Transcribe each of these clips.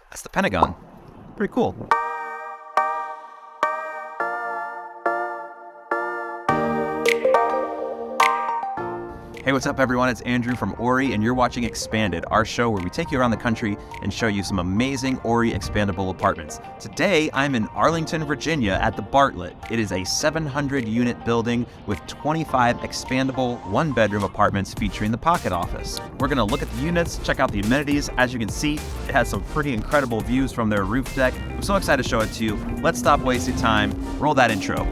That's the Pentagon. Pretty cool. Hey, what's up everyone? It's Andrew from Ori, and you're watching Expanded, our show where we take you around the country and show you some amazing Ori expandable apartments. Today, I'm in Arlington, Virginia at the Bartlett. It is a 700-unit building with 25 expandable one-bedroom apartments featuring the Pocket Office. We're gonna look at the units, check out the amenities. As you can see, it has some pretty incredible views from their roof deck. I'm so excited to show it to you. Let's stop wasting time. Roll that intro.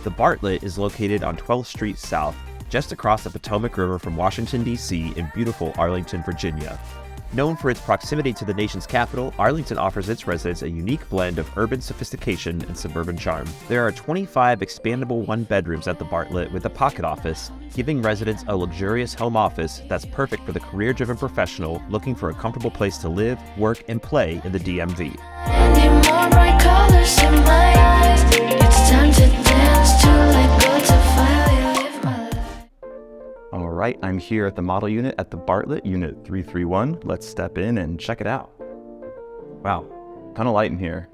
The Bartlett is located on 12th Street South, just across the Potomac River from Washington, D.C. in beautiful Arlington, Virginia. Known for its proximity to the nation's capital, Arlington offers its residents a unique blend of urban sophistication and suburban charm. There are 25 expandable one-bedrooms at the Bartlett with a Pocket Office, giving residents a luxurious home office that's perfect for the career-driven professional looking for a comfortable place to live, work, and play in the DMV. All right, I'm here at the model unit at the Bartlett, unit 331. Let's step in and check it out. Wow, ton of light in here.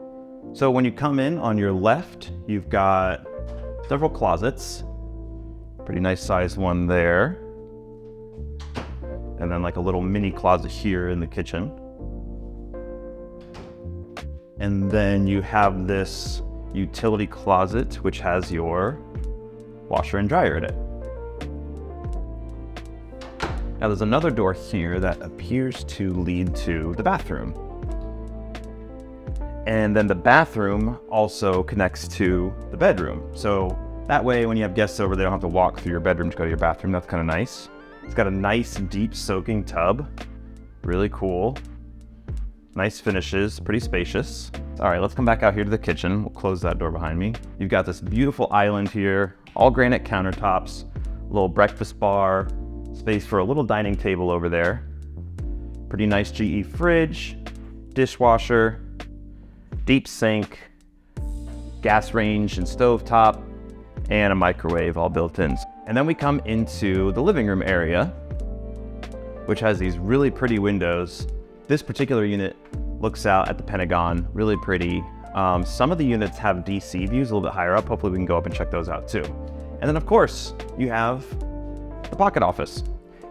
So when you come in on your left, you've got several closets. Pretty nice sized one there. And then like a little mini closet here in the kitchen. And then you have this utility closet, which has your washer and dryer in it. Now there's another door here that appears to lead to the bathroom. And then the bathroom also connects to the bedroom. So that way when you have guests over, they don't have to walk through your bedroom to go to your bathroom. That's kind of nice. It's got a nice deep soaking tub. Really cool. Nice finishes, pretty spacious. All right, let's come back out here to the kitchen. We'll close that door behind me. You've got this beautiful island here, all granite countertops, little breakfast bar, space for a little dining table over there. Pretty nice GE fridge, dishwasher, deep sink, gas range and stovetop, and a microwave all built in. And then we come into the living room area, which has these really pretty windows. This particular unit looks out at the Pentagon, really pretty. Some of the units have DC views a little bit higher up. Hopefully we can go up and check those out too. And then of course, you have the Pocket Office.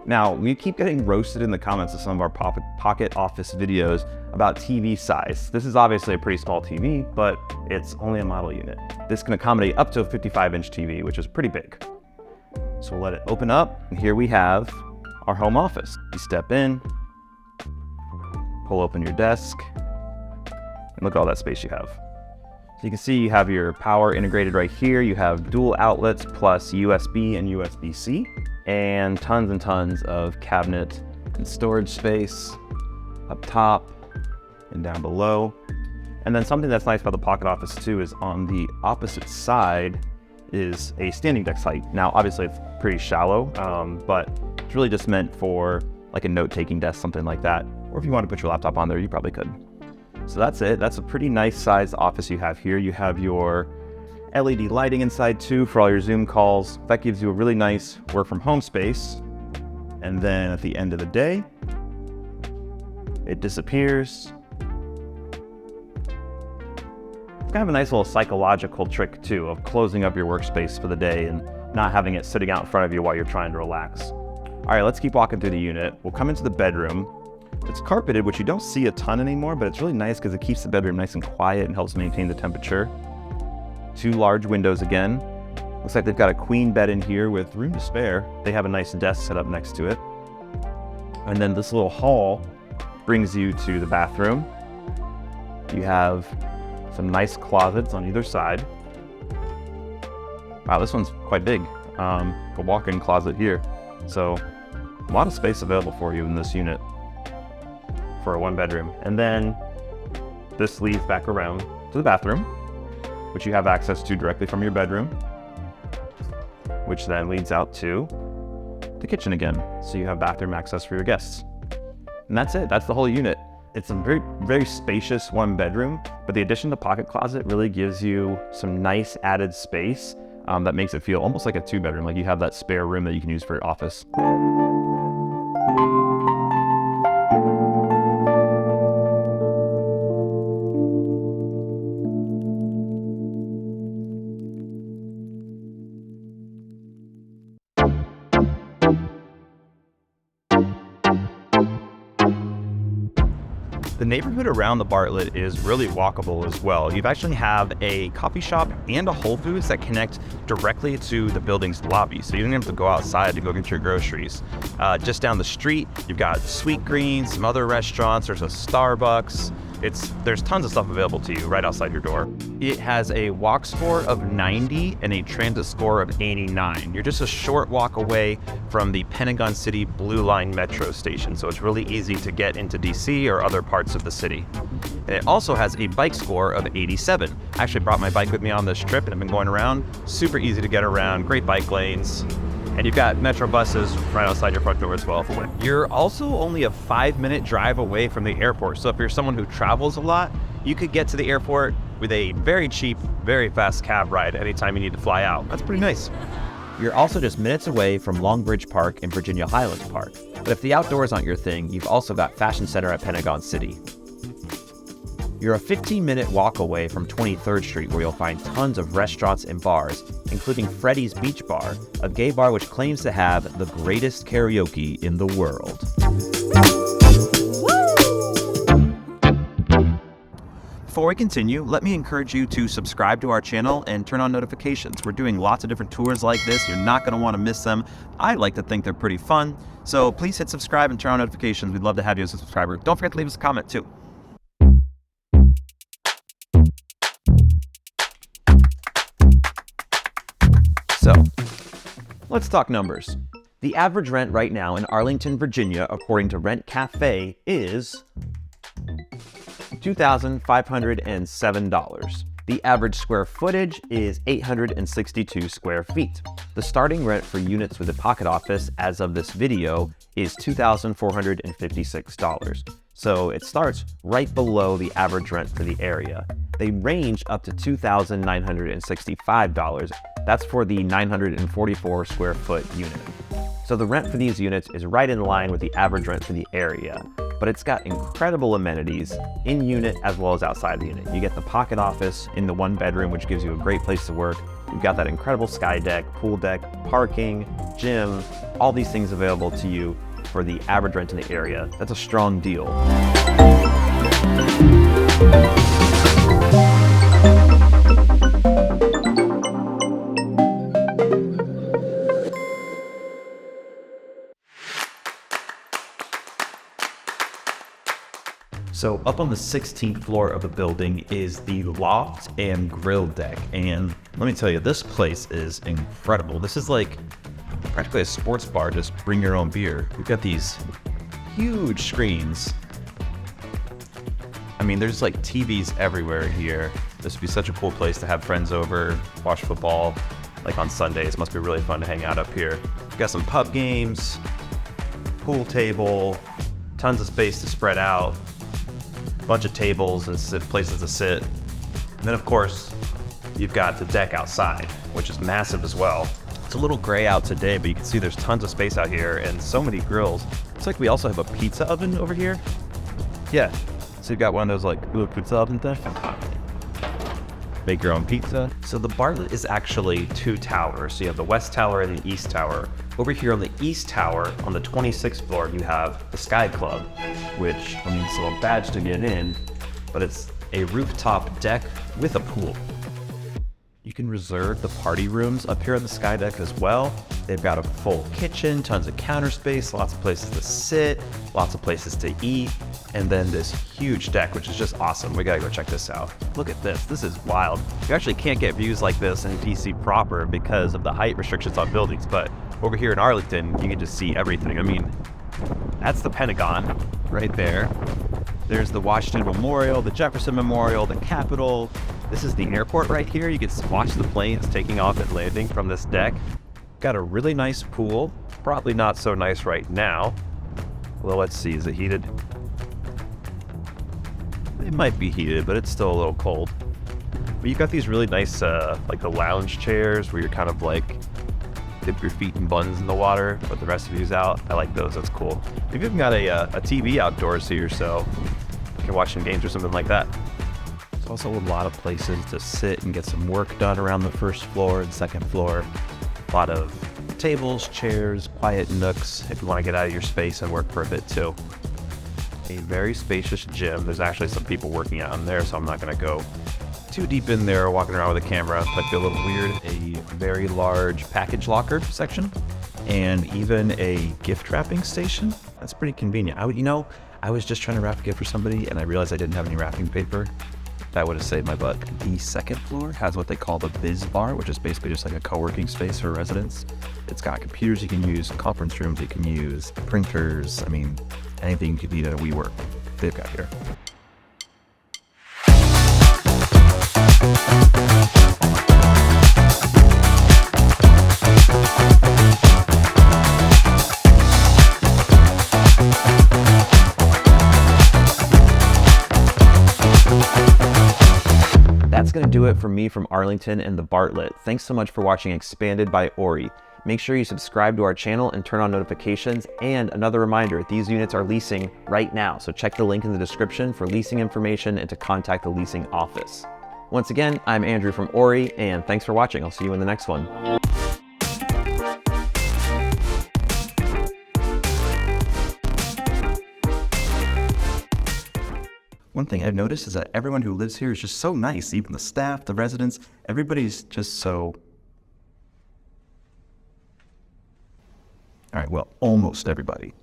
Now, we keep getting roasted in the comments of some of our Pocket Office videos about TV size. This is obviously a pretty small TV, but it's only a model unit. This can accommodate up to a 55-inch TV, which is pretty big. So we'll let it open up, and here we have our home office. You step in, pull open your desk, and look at all that space you have. So you can see you have your power integrated right here. You have dual outlets plus USB and USB-C, and tons of cabinet and storage space up top and down below. And then something that's nice about the Pocket Office too is on the opposite side is a standing desk height. Now, obviously it's pretty shallow, but it's really just meant for like a note-taking desk, something like that. Or if you want to put your laptop on there, you probably could. So that's it. That's a pretty nice sized office you have here. You have your LED lighting inside too for all your Zoom calls. That gives you a really nice work from home space. And then at the end of the day, it disappears. It's kind of a nice little psychological trick too of closing up your workspace for the day and not having it sitting out in front of you while you're trying to relax. All right, let's keep walking through the unit. We'll come into the bedroom. It's carpeted, which you don't see a ton anymore, but it's really nice because it keeps the bedroom nice and quiet and helps maintain the temperature. Two large windows again. Looks like they've got a queen bed in here with room to spare. They have a nice desk set up next to it. And then this little hall brings you to the bathroom. You have some nice closets on either side. Wow, this one's quite big. A walk-in closet here. So a lot of space available for you in this unit for a one bedroom. And then this leads back around to the bathroom, which you have access to directly from your bedroom, which then leads out to the kitchen again. So you have bathroom access for your guests. And that's it, that's the whole unit. It's a very, very spacious one bedroom, but the addition to pocket closet really gives you some nice added space that makes it feel almost like a two bedroom, like you have that spare room that you can use for your office. The neighborhood around the Bartlett is really walkable as well. You actually have a coffee shop and a Whole Foods that connect directly to the building's lobby, so you don't have to go outside to go get your groceries. Just down the street, you've got Sweet Green, some other restaurants, there's a Starbucks. There's tons of stuff available to you right outside your door. It has a walk score of 90 and a transit score of 89. You're just a short walk away from the Pentagon City Blue Line metro station, so it's really easy to get into DC or other parts of the city. And it also has a bike score of 87. I actually brought my bike with me on this trip and I've been going around. Super easy to get around, great bike lanes. And you've got metro buses right outside your front door as well. You're also only a 5-minute drive away from the airport. So if you're someone who travels a lot, you could get to the airport with a very cheap, very fast cab ride anytime you need to fly out. That's pretty nice. You're also just minutes away from Long Bridge Park and Virginia Highlands Park. But if the outdoors aren't your thing, you've also got Fashion Center at Pentagon City. You're a 15-minute walk away from 23rd Street, where you'll find tons of restaurants and bars, including Freddy's Beach Bar, a gay bar which claims to have the greatest karaoke in the world. Before we continue, let me encourage you to subscribe to our channel and turn on notifications. We're doing lots of different tours like this. You're not going to want to miss them. I like to think they're pretty fun. So please hit subscribe and turn on notifications. We'd love to have you as a subscriber. Don't forget to leave us a comment too. So, let's talk numbers. The average rent right now in Arlington, Virginia, according to Rent Cafe, is $2,507. The average square footage is 862 square feet. The starting rent for units with a pocket office as of this video is $2,456. So it starts right below the average rent for the area. They range up to $2,965. That's for the 944 square foot unit. So the rent for these units is right in line with the average rent for the area, but it's got incredible amenities in unit as well as outside the unit. You get the pocket office in the one bedroom, which gives you a great place to work. You've got that incredible sky deck, pool deck, parking, gym, all these things available to you for the average rent in the area. That's a strong deal. So up on the 16th floor of the building is the loft and grill deck. And let me tell you, this place is incredible. This is like practically a sports bar, just bring your own beer. We've got these huge screens. I mean, there's like TVs everywhere here. This would be such a cool place to have friends over, watch football, like on Sundays. Must be really fun to hang out up here. We've got some pub games, pool table, tons of space to spread out, a bunch of tables and places to sit. And then of course, you've got the deck outside, which is massive as well. It's a little gray out today, but you can see there's tons of space out here and so many grills. Looks like we also have a pizza oven over here. Yeah, so you've got one of those like little pizza oven things. Make your own pizza. So the Bartlett is actually two towers. So you have the West Tower and the East Tower. Over here on the East Tower, on the 26th floor, you have the Sky Club, which, I mean, it's a little badge to get in, but it's a rooftop deck with a pool. You can reserve the party rooms up here on the Sky Deck as well. They've got a full kitchen, tons of counter space, lots of places to sit, lots of places to eat, and then this huge deck, which is just awesome. We gotta go check this out. Look at this, this is wild. You actually can't get views like this in DC proper because of the height restrictions on buildings, but over here in Arlington, you can just see everything. I mean, that's the Pentagon right there. There's the Washington Memorial, the Jefferson Memorial, the Capitol. This is the airport right here. You can watch the planes taking off and landing from this deck. Got a really nice pool. Probably not so nice right now. Well, let's see, is it heated? It might be heated, but it's still a little cold. But you've got these really nice, like the lounge chairs where you're kind of like dip your feet in buns in the water, but the rest of you's out. I like those, that's cool. You've even got a TV outdoors here, so you can watch some games or something like that. There's also a lot of places to sit and get some work done around the first floor and second floor. A lot of tables, chairs, quiet nooks if you want to get out of your space and work for a bit too. A very spacious gym. There's actually some people working out in there, so I'm not going to go too deep in there walking around with a camera. Might be a little weird. A very large package locker section and even a gift wrapping station. That's pretty convenient. I was just trying to wrap a gift for somebody and I realized I didn't have any wrapping paper. That would have saved my butt. The second floor has what they call the biz bar, which is basically just like a co-working space for residents. It's got computers you can use, conference rooms you can use, printers, I mean, anything you could need at a WeWork, they've got here. That's going to do it for me from Arlington and the Bartlett. Thanks so much for watching Expanded by Ori. Make sure you subscribe to our channel and turn on notifications. And another reminder, these units are leasing right now. So check the link in the description for leasing information and to contact the leasing office. Once again, I'm Andrew from Ori, and thanks for watching. I'll see you in the next one. One thing I've noticed is that everyone who lives here is just so nice. Even the staff, the residents, everybody's just so... All right, well, almost everybody.